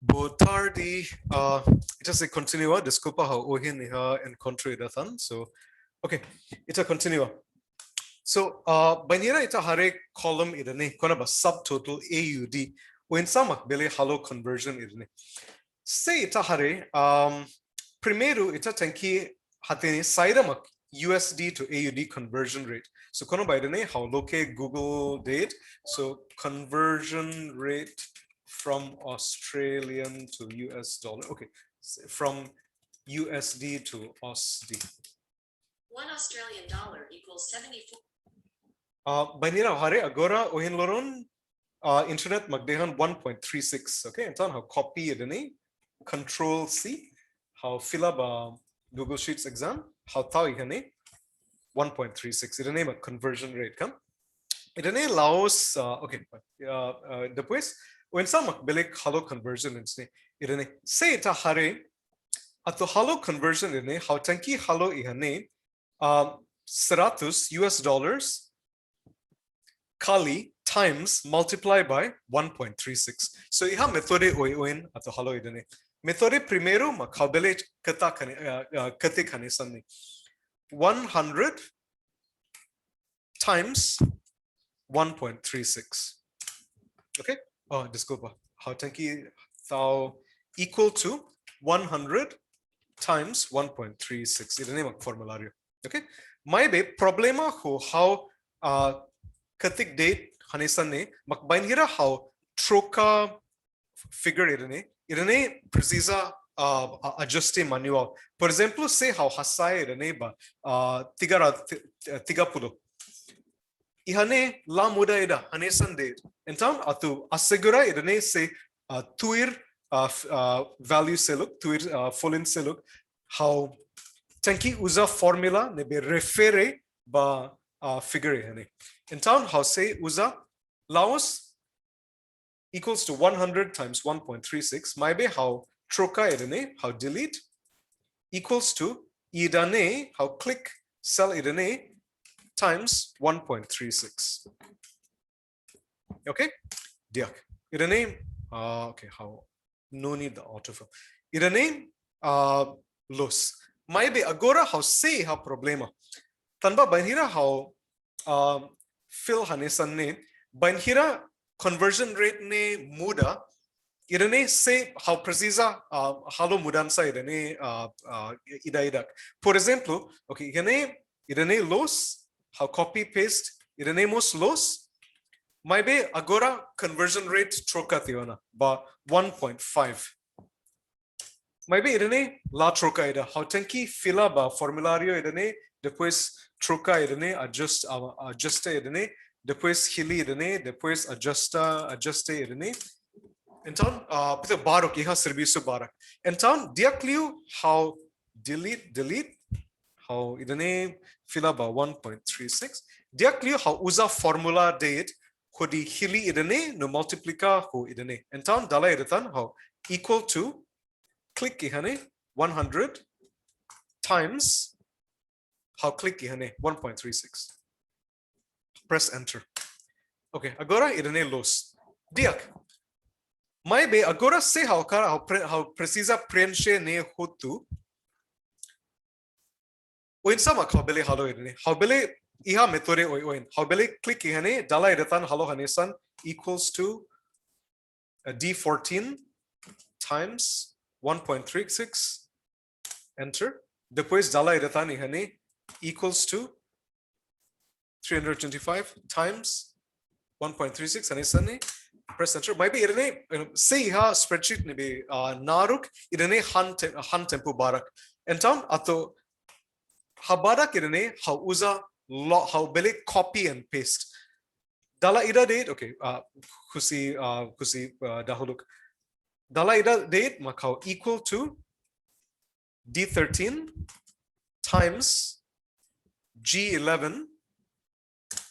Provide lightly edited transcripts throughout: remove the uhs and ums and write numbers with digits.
Boa tarde. Ita se continua. Desculpa how ohin iha encontro idathan. So, okay. Ita continua. So, banira ita hare column idane. Kona ba subtotal AUD. When samak bele halo conversion idane. Say ita hare. Primeiro ita tanki hatene saidamak USD to AUD conversion rate. So, kono ba idane how loke Google date. So, conversion rate from Australian to US dollar. Okay, from USD to AUD. $1 equals 74. Banira hare agora ohin loron internet magdehan 1.36. Okay, and how copy idani control C how fill up Google Sheets exam how tau ihane 1.36 idane ma conversion rate kam idane Laos okay depois when some belik halo conversion idane say ita hare ato halo conversion idane how tanki halo ihane 100 US dollars kali times multiply by 1.36. So iha methode oin ato halo idane. Methode primero ma kabele kata kate kane sanni. 100 times 1.36. Okay? Oh, desculpa. How tanki thou equal to 100 times 1.36. Idane mak formulario. Okay? My be problema ho how katik date hanesane makbainhira how troca figure irene precisa ajuste manual. Por exemplo, se how hasai irene ba tiga pulo. Ihane la muda ida hanesan date. Então atu assegura irene se tuir value seluk tuir folin seluk how tanki usa formula nebe refere ba figure ihane. In town, how say usa Laos equals to 100 times 1.36. My be how troca idane, how delete equals to idane, how click cell idane times 1.36. Okay, diak. Idane, okay, how no need the autofill. Idane, los. My be agora how say how problema. Tanba banhira how fill hanesan ne banhira conversion rate ne muda irene se how precisa halo mudança irene ida. Por exemplo, okay, irene los how copy paste irene mos los my be agora conversion rate troca tiona ba 1.5. My be irene la troca ida how tanki fila ba formulario irene depois troca irene ajuste irene depois hili irene depois ajuste irene então pita barak iha serviço barak então diaclio how delete how irene fila ba 1.36 diaclio how usa formula date kodi hili irene no multiplica ho irene então dala iritan how equal to click ihane 100 times how click ihane 1.36. Press enter. Okay, agora irene los. Diak. Mai be agora se how precisa preenche ne hotu. Oin sama kabele halo irene. How bele iha metode oin. How bele click ihane dala iretan halo hanesan equals to D14 times 1.36. Enter. Depois dala iretan ihane equals to 325 times 1.36 hanesane press enter. Maybe irene say ha spreadsheet nebe naruk irene han tempo barak. Então ato habarak irene how usa how bele copy and paste. Dala ida date okay kusi dahuluk. Dala ida date makau equal to D13 times G11.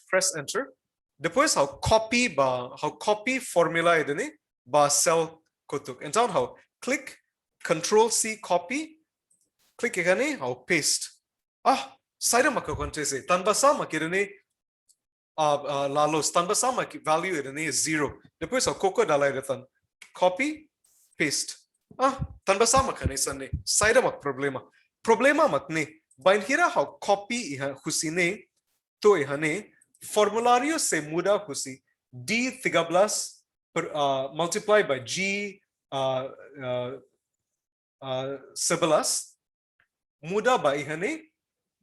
Press enter. Depois how copy formula idene ba cell kotuk. Então how click control C copy click ikane how paste. Saira maka acontece. Tanbasama kirene lalos tanbasama value idene is 0. Depois how coco dala iretan copy paste. Tanpa sama kan isane. Side mak problema. Problema mak ne. Bain hira how copy iha husine to ihane formulario se muda husi D13 multiply by G uh, uh, 11 muda ba ihane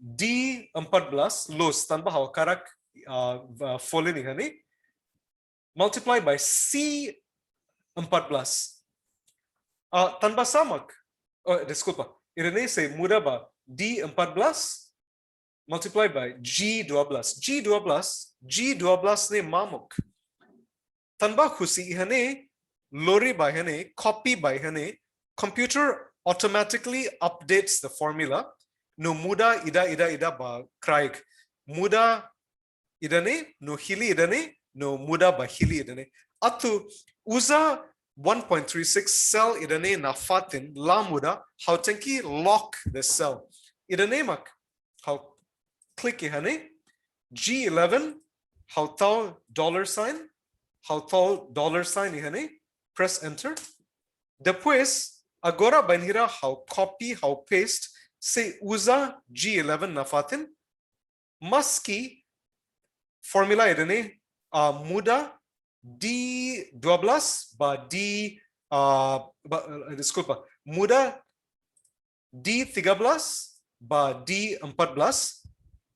D14 los tanpa how karak folin ihane multiply by C14 tanpa samak desculpa irene se muda ba D14 multiply by G12 G12 ne mamuk tanba khusi ihane lori by hane copy by hane computer automatically updates the formula no muda ida ba kraik muda idane no hili idane no muda ba hili idane atu uza 1.36 cell idane na fatin la muda how tenki lock the cell idane mak how click ihane G11 how tau $sign how tau $sign ihane press enter depois agora banhira how copy how paste se usa G11 na fatin maski formula idane muda D12 ba D desculpa muda D13 ba D14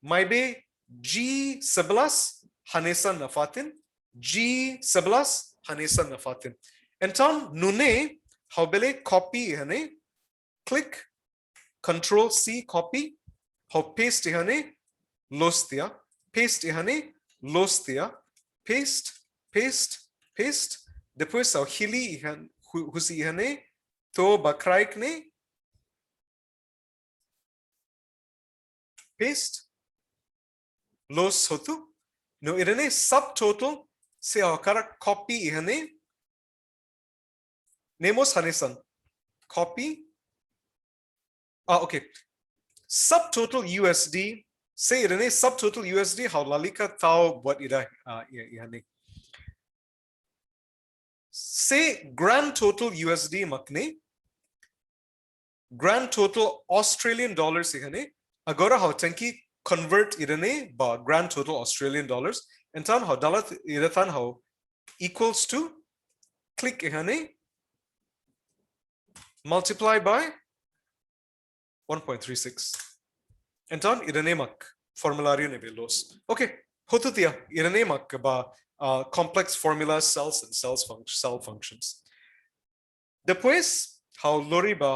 maybe G11 hanesan na fatin G11 hanesan na fatin então nune how bele copy hane click control C copy how paste hane lostia paste hane lostia paste depois how hili husi hane to bakraik ne paste los hotu no irene subtotal se akara copy ihane nemos hanesan copy okay subtotal USD se irene subtotal USD how lalika tau what ira ihane se grand total USD makne grand total Australian dollars ihane agora how tanki convert irene ba grand total Australian dollars and tan how dollar iratan how equals to click ihane multiply by 1.36 and tan irene mak formulario ne belos okay hotutia irene mak ba complex formulas cells and cell functions depois how lori ba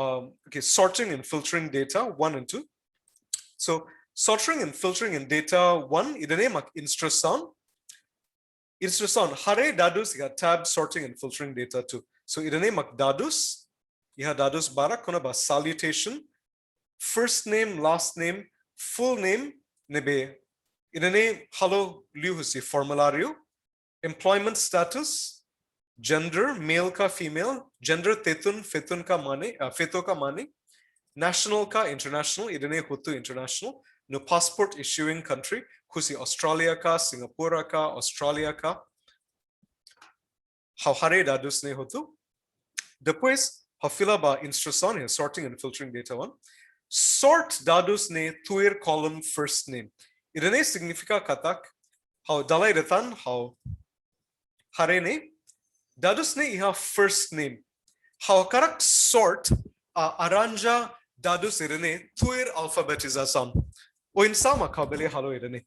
okay sorting and filtering data 1 and 2 so sorting and filtering in data 1 idane mak instruction hare dadus iha tab sorting and filtering data 2 so idane mak dadus iha dadus bara kona ba salutation first name last name full name nebe idane hello liu husi formulario employment status gender male ka female gender fetun ka mane feto ka mane national ka international idane hotu international no passport issuing country kusi Australia ka Singapore ka Australia ka how hare dadus ne hotu depois how fila ba instruction here sorting and filtering data 1 sort dadus ne tuir column first name idane significa katak how dalai retan how hare ne dadus ne iha first name how karak sort aranja dadus idane tuir alphabetização o insama kabele halo idane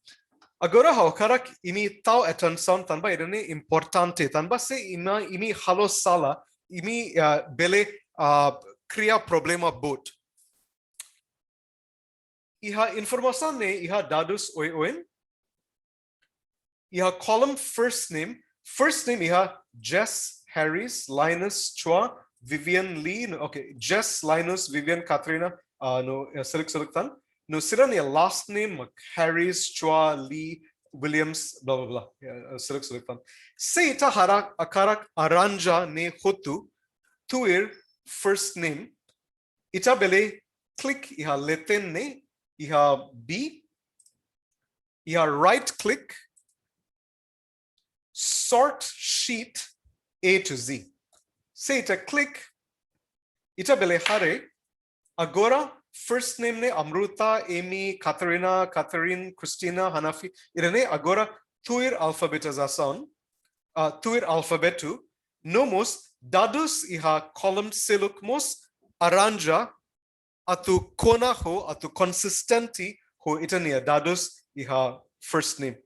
agora how karak imi tau atenção tanba idane importante tanba se imi halo sala imi bele cria problema bot iha informação ne iha dadus oin iha column first name iha Jess Harris Linus Chua Vivian Lee okay Jess Linus Vivian Katrina no select tan no sirani last name Harris Chua Lee Williams blah blah blah select tan se ita harak akarak aranja ne hotu tuir first name ita bele click iha leten ne iha b iha right click sort sheet A to Z. Say it a click ita bele hare agora first name ne Amruta, Amy, Katharina, Catherine, Christina, Hanafi. Irene agora tuir alfabetização, tuir alfabeto, nomos dados iha column selukmos aranja atu kona ho atu consistenti ho itania dados iha first name.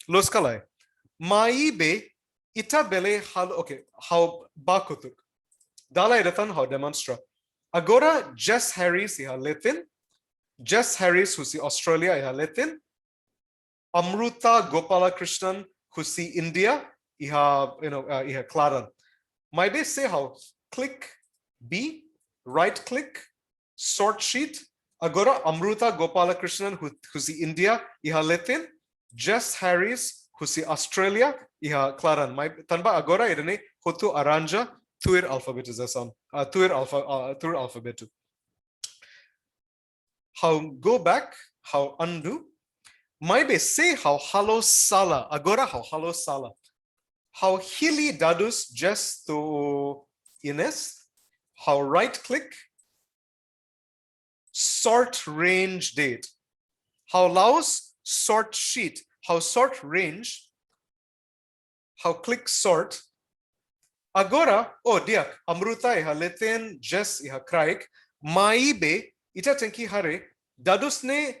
Los kalai. Maibe ita bele hal okay how bakutuk. Dala idatan how demonstra. Agora Jess Harris iha Latin. Jess Harris husi Australia iha Latin. Amruta Gopala Krishnan husi India iha iha Klaran. Maibe say how click B, right click, sort sheet. Agora Amruta Gopala Krishnan husi India iha Latin. Jess Harris husi Australia iha Klaran. Tanba agora irene hotu aranja tuir alfabetização. Tuir alfabeto. How go back, how undo. Maybe say how halo sala. Agora how halo sala. How hili dadus just to Ines. How right click. Sort range date. How laos sort sheet. How sort range. How click sort. Agora, oh diak, Amruta iha Latin, Jess iha Kraik, Maibe, ita tenki hare, dadusne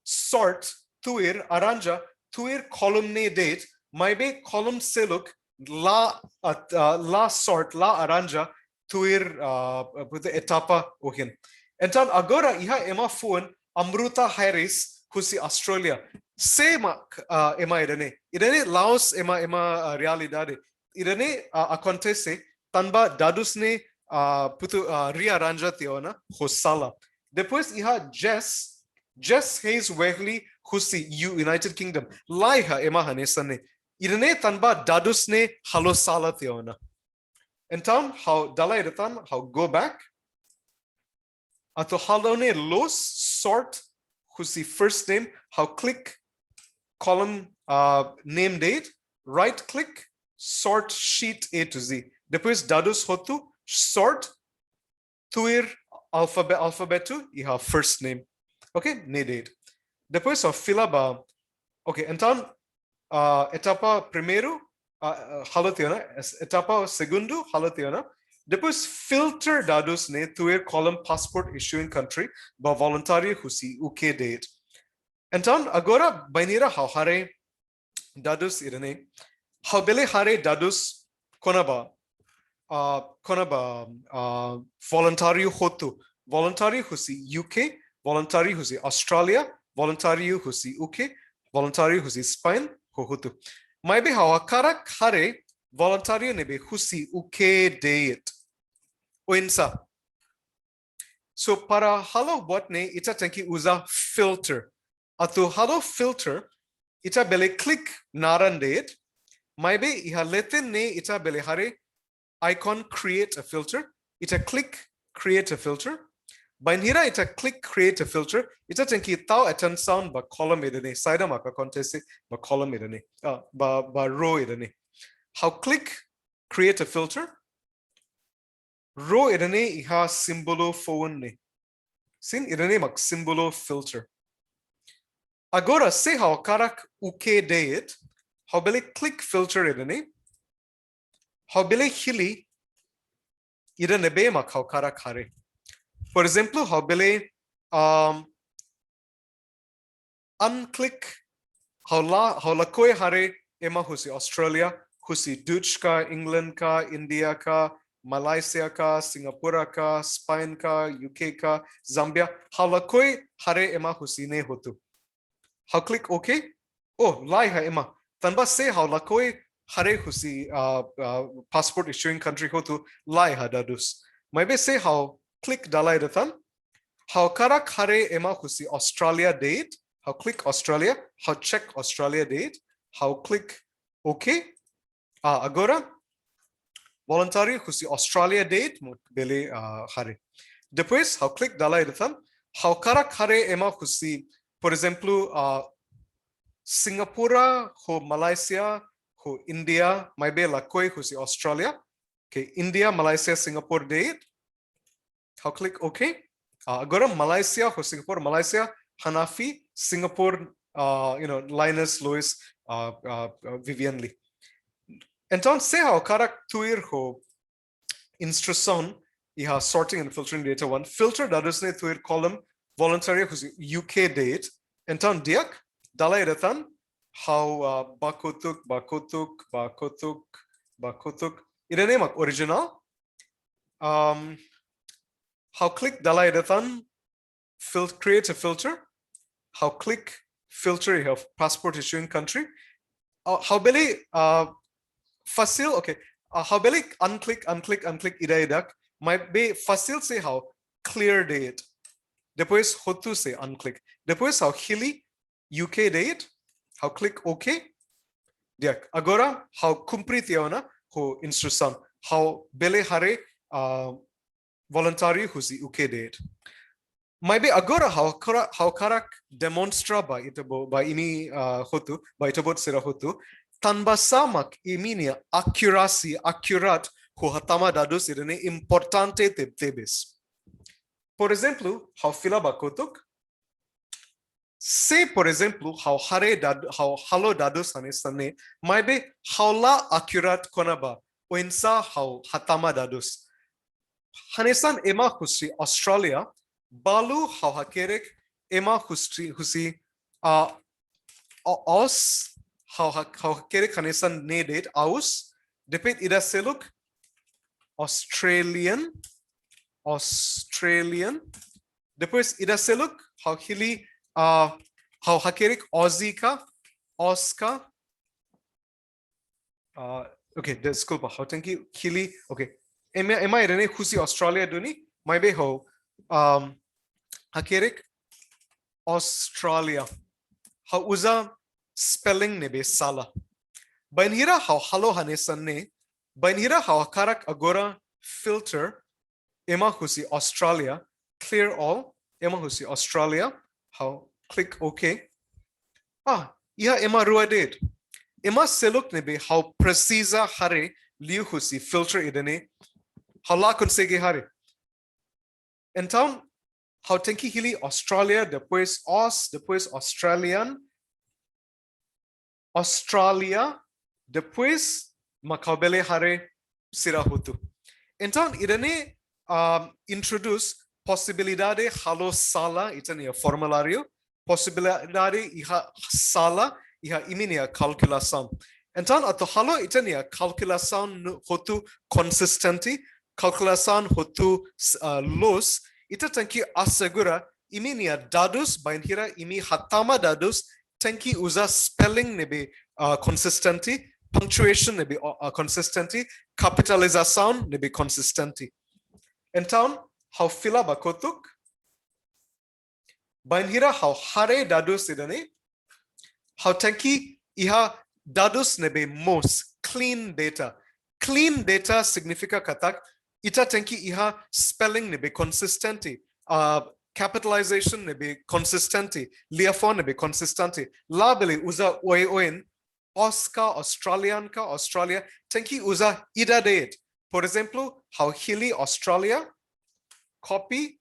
sort, tuir, aranja, tuir columne date, Maibe column seluk, la sort, la aranja, tuir etapa ohin. Entan agora iha ema phone, Amruta Harris, husi Australia. Sema ema idane Laos ema realidade. Irene acontece tanba dadusne putu rearranja teona hosala. Depois iha Jess Hayes Wegley husi United Kingdom. Laiha ema hanesane. Irene tanba dadusne halosala teona. Então, how dalai retan, how go back. Ato halone los sort husi first name, how click column name date, right click sort sheet A to Z. Depois dados hotu sort tuir alfabeto iha first name. Okay, ne date. Depois fila ba. Okay, então etapa primeiro halationa, etapa segundo halationa. Depois filter dados ne tuir column passport issuing country ba voluntário husi UK date. Então agora bainira hare dados irene. How bele hare dadus konaba voluntário hotu. Voluntário husi UK, voluntário husi Australia, voluntário husi UK, voluntário husi Spain hotu. Maybe how akarak hare voluntário nebe husi UK date. Oinsa. So para halo botne ita tenki usa filter. Atu halo filter ita bele click naran date. Maybe iha Latin ne ita bele hare icon create a filter. Ita click create a filter. Bainhira ita click create a filter. Ita tenki tau atan sound ba column edene. Saida maka contese ba column edene. Ba row edene. How click create a filter. Row edene iha simbolo phone ne. Sin edene mak simbolo filter. Agora se how karak uke date. How bele click filter idane. How bele hili ida nebe mak how karak hare. For example, how bele unclick how la koi hare ema husi Australia, husi Dutch ka, England ka, India ka, Malaysia ka, Singapore ka, Spain ka, UK ka, Zambia. How la koi hare ema husi ne hotu. How click okay? Oh, lai ha ema. Tanba se how la koi hare husi passport issuing country hotu lai ha dadus. Maybe say how click dalai datan. How karak hare ema husi Australia date. How click Australia. How check Australia date. How click okay. Agora voluntary husi Australia date bele hare. Depois how click dalai datan. How karak hare ema husi, por exemplo, Singapore, ho Malaysia, ho India, maybe la koi husi Australia. Okay, India, Malaysia, Singapore date. how click OK. Agora Malaysia or Singapore, Malaysia, Hanafi, Singapore, Linus, Lewis, Vivian Lee. Então, se how karak tuir ho instrução iha sorting and filtering data one filter dadusne tuir column voluntary who's UK date. Então, diak dalai datan how bakotuk irene mak original how click dalai datan create a filter how click filter you have passport issuing country how belly facile okay how belly unclick idaidak might be facile say how clear date depois hotu say unclick depois how hili UK date how click OK diak agora how cumprir tiona ho instrução how bele hare voluntary who's UK date maybe agora how karak demonstra by itabo by ini hotu by itabot sira hotu tanpa samak iminia accurate ho hatama dados irene importante tebes. Por exemplo, how fila bakotuk say por exemplo how halo dados hanesane maybe how la accurate konaba oinsa how hatama dados hanesan ema husi Australia balu how hakerek ema husi os how hakerek hanesan ne date aus depend ida seluk Australian depois ida seluk how hili how hakerik Aussie ka Oscar okay desculpa how tanki hili okay ema irene husi Australia duni maybe how hakerik Australia how usa spelling nebe sala bainhira how halo hanesan ne bainhira how karak agora filter ema husi Australia clear all ema husi Australia how click OK iha ema rua date ema seluk nebe how precisa hare liu husi filter idene how la consegui hare então how tenki hili Australia depois Australia depois makabele hare sirahutu então idene introduce possibilidade halo sala itania formulário possibilidade iha sala iha iminia calculação então ato halo itania calculação hotu consistente calculação hotu los ita tanki assegura iminia dados bainhira imi hatama dados tanki usa spelling nebe consistente punctuation nebe consistente capitalização nebe consistente então how fila bakotuk bainhira how hare dados idane how tanki iha dados nebe most clean data significa katak ita tanki iha spelling nebe consistente capitalization nebe consistente liafon nebe consistente labele usa oen Oscar Australia tanki usa ida date por exemplo how hili Australia copy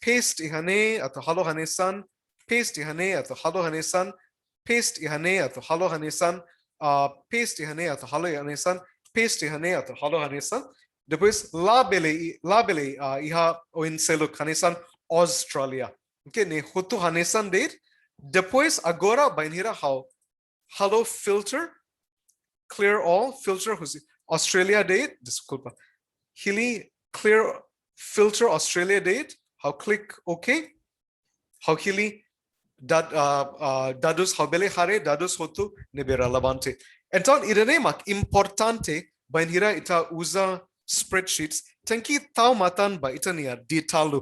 paste ihane ato halo hanesan paste ihane ato halo hanesan paste ihane ato halo hanesan paste ihane ato halo hanesan paste ihane ato halo hanesan depois labele iha oin seluk hanesan Australia okay ne hotu hanesan date depois agora bainhira how halo filter clear all filter who's Australia date desculpa hili clear filter Australia date how click OK how hili dados how bele hare dados hotu nebe relevante então irene mak importante bainhira ita usa spreadsheets tanki tau matan ba itania detalu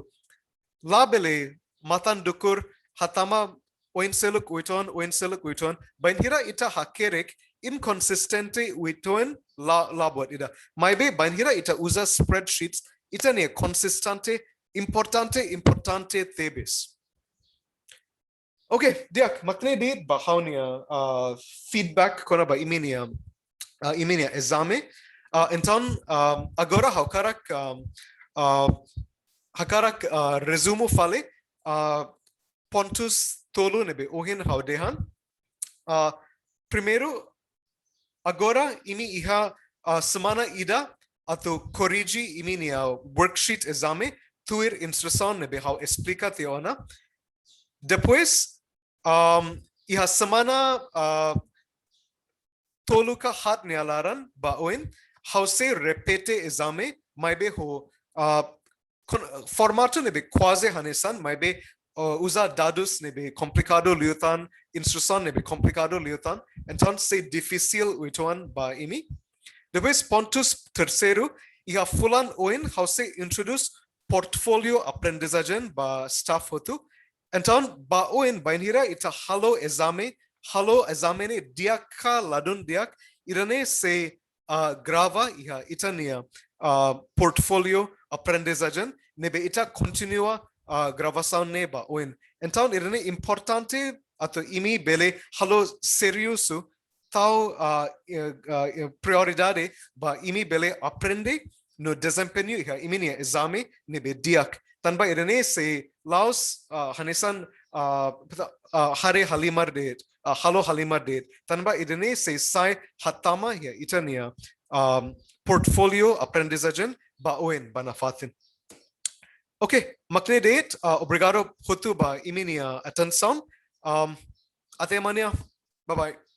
labele matan dukur hatama oinseluk uiton bainhira ita hakerek inconsistente uiton la buat ida maybe bainhira ita usa spreadsheets itania consistente importante thebes okay diak makne dit bahaunia feedback kona ba iminia exame então agora how karak hakarak resumo fale pontus tolo nebe ohin haudehan primeiro agora imi iha semana ida atau corrigi imi nia worksheet exame tuir instrução nebe how explica teona depois iha semana toluka hat nialaran ba oin how se repete exame maibe ho formato nebe quase hanesan maibe usa dados nebe complicado liutan instrução nebe complicado liutan então se difícil uituan ba imi depois pontos terceiro iha fulan oin how se introduce portfolio aprendizagem ba staff hotu então ba oin bainhira ita halo exame diaka ladun diak irane se grava iha itania portfolio aprendizagem nebe ita continua gravação neba oin então irane importante atau imi bele halo serioso tal prioridade ba imi bele aprende no desempenho iha iminia exame nebe diak tanpa irene se laos hanesan hare halimar det halo halimar det tanpa irene se sai hatama iha itania portfolio aprendizagem ba oin banafatin. Ok, makne det obrigado hotu ba iminia atenção até amanhã. Bye bye.